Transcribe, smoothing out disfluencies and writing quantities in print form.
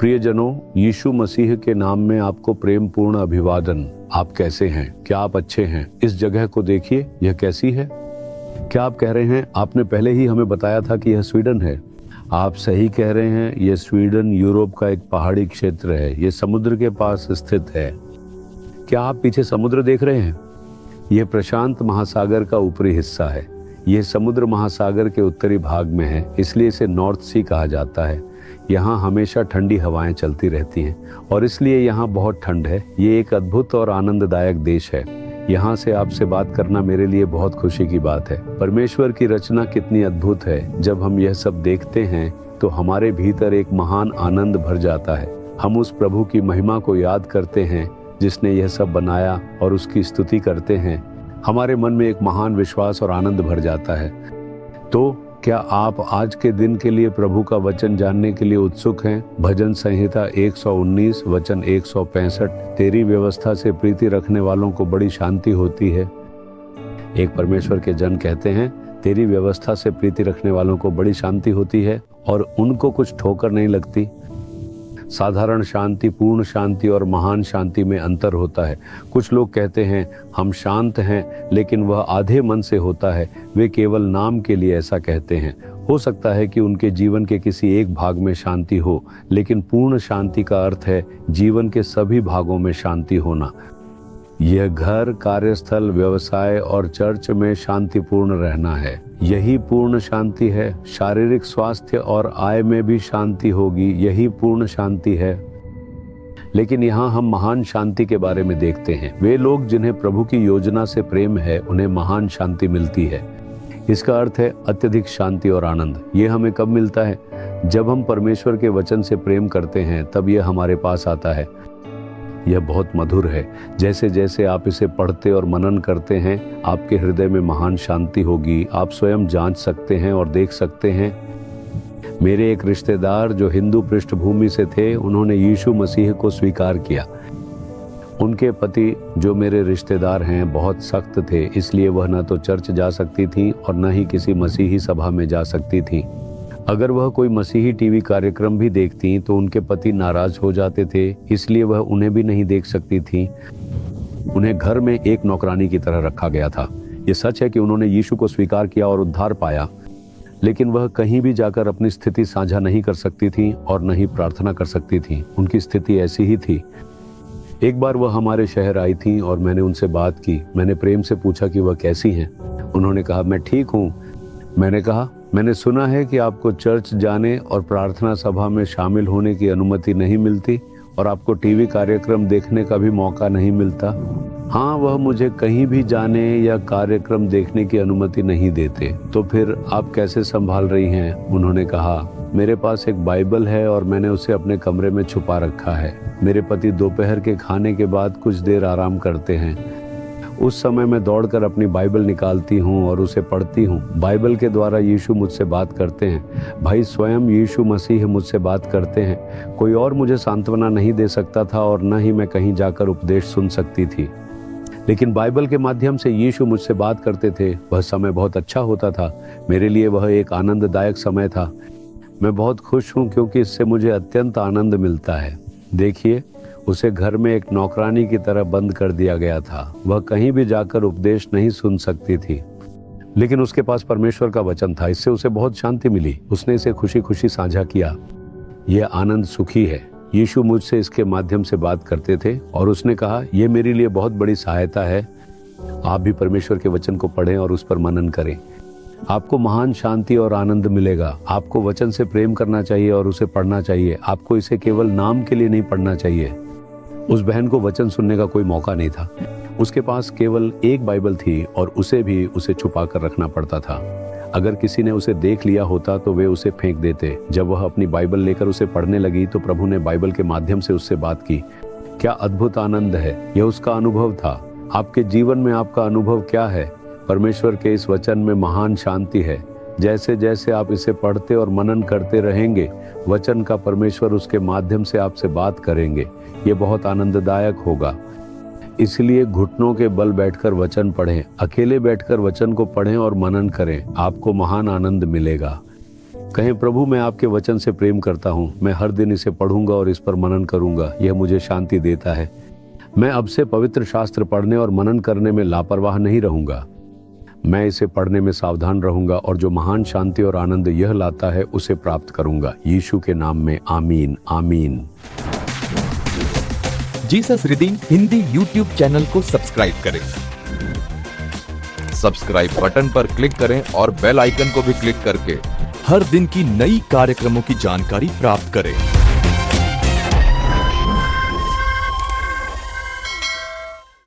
प्रियजनों, यीशु मसीह के नाम में आपको प्रेम पूर्ण अभिवादन। आप कैसे हैं? क्या आप अच्छे हैं? इस जगह को देखिए, यह कैसी है? क्या आप कह रहे हैं आपने पहले ही हमें बताया था कि यह स्वीडन है? आप सही कह रहे हैं। यह स्वीडन यूरोप का एक पहाड़ी क्षेत्र है। यह समुद्र के पास स्थित है। क्या आप पीछे समुद्र देख रहे हैं? यह प्रशांत महासागर का ऊपरी हिस्सा है। यह समुद्र महासागर के उत्तरी भाग में है, इसलिए इसे नॉर्थ सी कहा जाता है। यहाँ हमेशा ठंडी हवाएं चलती रहती हैं और इसलिए यहाँ बहुत ठंड है। ये एक अद्भुत और आनंददायक देश है। यहाँ से आपसे बात करना मेरे लिए बहुत खुशी की बात है। परमेश्वर की रचना कितनी अद्भुत है। जब हम यह सब देखते हैं तो हमारे भीतर एक महान आनंद भर जाता है। हम उस प्रभु की महिमा को याद करते हैं जिसने यह सब बनाया और उसकी स्तुति करते हैं। हमारे मन में एक महान विश्वास और आनंद भर जाता है। तो क्या आप आज के दिन के लिए प्रभु का वचन जानने के लिए उत्सुक हैं? भजन संहिता 119 वचन 165, तेरी व्यवस्था से प्रीति रखने वालों को बड़ी शांति होती है। एक परमेश्वर के जन कहते हैं, तेरी व्यवस्था से प्रीति रखने वालों को बड़ी शांति होती है और उनको कुछ ठोकर नहीं लगती। साधारण शांति, पूर्ण शांति और महान शांति में अंतर होता है। कुछ लोग कहते हैं हम शांत हैं, लेकिन वह आधे मन से होता है। वे केवल नाम के लिए ऐसा कहते हैं। हो सकता है कि उनके जीवन के किसी एक भाग में शांति हो, लेकिन पूर्ण शांति का अर्थ है जीवन के सभी भागों में शांति होना। यह घर, कार्यस्थल, व्यवसाय और चर्च में शांतिपूर्ण रहना है। यही पूर्ण शांति है। शारीरिक स्वास्थ्य और आय में भी शांति होगी, यही पूर्ण शांति है। लेकिन यहाँ हम महान शांति के बारे में देखते हैं। वे लोग जिन्हें प्रभु की योजना से प्रेम है, उन्हें महान शांति मिलती है। इसका अर्थ है अत्यधिक शांति और आनंद। ये हमें कब मिलता है? जब हम परमेश्वर के वचन से प्रेम करते हैं, तब यह हमारे पास आता है। यह बहुत मधुर है। जैसे जैसे आप इसे पढ़ते और मनन करते हैं, आपके हृदय में महान शांति होगी। आप स्वयं जांच सकते हैं और देख सकते हैं। मेरे एक रिश्तेदार जो हिंदू पृष्ठभूमि से थे, उन्होंने यीशु मसीह को स्वीकार किया। उनके पति जो मेरे रिश्तेदार हैं बहुत सख्त थे, इसलिए वह न तो चर्च जा सकती थी और न ही किसी मसीही सभा में जा सकती थी। अगर वह कोई मसीही टीवी कार्यक्रम भी देखती तो उनके पति नाराज हो जाते थे, इसलिए वह उन्हें भी नहीं देख सकती थी। उन्हें घर में एक नौकरानी की तरह रखा गया था। ये सच है कि उन्होंने यीशु को स्वीकार किया और उद्धार पाया, लेकिन वह कहीं भी जाकर अपनी स्थिति साझा नहीं कर सकती थी और न ही प्रार्थना कर सकती थी। उनकी स्थिति ऐसी ही थी। एक बार वह हमारे शहर आई थी और मैंने उनसे बात की। मैंने प्रेम से पूछा कि वह कैसी हैं। उन्होंने कहा, मैं ठीक हूँ। मैंने कहा, मैंने सुना है कि आपको चर्च जाने और प्रार्थना सभा में शामिल होने की अनुमति नहीं मिलती और आपको टीवी कार्यक्रम देखने का भी मौका नहीं मिलता। हाँ, वह मुझे कहीं भी जाने या कार्यक्रम देखने की अनुमति नहीं देते। तो फिर आप कैसे संभाल रही हैं? उन्होंने कहा, मेरे पास एक बाइबल है और मैंने उसे अपने कमरे में छुपा रखा है। मेरे पति दोपहर के खाने के बाद कुछ देर आराम करते हैं। उस समय मैं दौड़कर अपनी बाइबल निकालती हूँ और उसे पढ़ती हूँ। बाइबल के द्वारा यीशु मुझसे बात करते हैं। भाई स्वयं यीशु मसीह मुझसे बात करते हैं। कोई और मुझे सांत्वना नहीं दे सकता था और न ही मैं कहीं जाकर उपदेश सुन सकती थी, लेकिन बाइबल के माध्यम से यीशु मुझसे बात करते थे। वह समय बहुत अच्छा होता था। मेरे लिए वह एक आनंददायक समय था। मैं बहुत खुश हूँ क्योंकि इससे मुझे अत्यंत आनंद मिलता है। देखिए, उसे घर में एक नौकरानी की तरह बंद कर दिया गया था। वह कहीं भी जाकर उपदेश नहीं सुन सकती थी, लेकिन उसके पास परमेश्वर का वचन था। इससे उसे बहुत शांति मिली। उसने इसे खुशी खुशी साझा किया। यह आनंद सुखी है। यीशु मुझसे इसके माध्यम से बात करते थे और उसने कहा, यह मेरे लिए बहुत बड़ी सहायता है। आप भी परमेश्वर के वचन को पढ़ें और उस पर मनन करें। आपको महान शांति और आनंद मिलेगा। आपको वचन से प्रेम करना चाहिए और उसे पढ़ना चाहिए। आपको इसे केवल नाम के लिए नहीं पढ़ना चाहिए। उस बहन को वचन सुनने का कोई मौका नहीं था। उसके पास केवल एक बाइबल थी और उसे छुपा कर रखना पड़ता था। अगर किसी ने उसे देख लिया होता तो वे उसे फेंक देते। जब वह अपनी बाइबल लेकर उसे पढ़ने लगी तो प्रभु ने बाइबल के माध्यम से उससे बात की। क्या अद्भुत आनंद है। यह उसका अनुभव था। आपके जीवन में आपका अनुभव क्या है? परमेश्वर के इस वचन में महान शांति है। जैसे जैसे आप इसे पढ़ते और मनन करते रहेंगे, वचन का परमेश्वर उसके माध्यम से आपसे बात करेंगे। ये बहुत आनंददायक होगा। इसलिए घुटनों के बल बैठकर वचन पढ़ें। अकेले बैठकर वचन को पढ़ें और मनन करें। आपको महान आनंद मिलेगा। कहें, प्रभु मैं आपके वचन से प्रेम करता हूँ, मैं हर दिन इसे पढ़ूंगा और इस पर मनन करूंगा, यह मुझे शांति देता है। मैं अब से पवित्र शास्त्र पढ़ने और मनन करने में लापरवाह नहीं रहूंगा। मैं इसे पढ़ने में सावधान रहूंगा और जो महान शांति और आनंद यह लाता है उसे प्राप्त करूंगा। यीशु के नाम में आमीन आमीन। Jesus redeem Hindi YouTube channel को सब्सक्राइब करें। सब्सक्राइब बटन पर क्लिक करें और बेल आइकन को भी क्लिक करके हर दिन की नई कार्यक्रमों की जानकारी प्राप्त करें।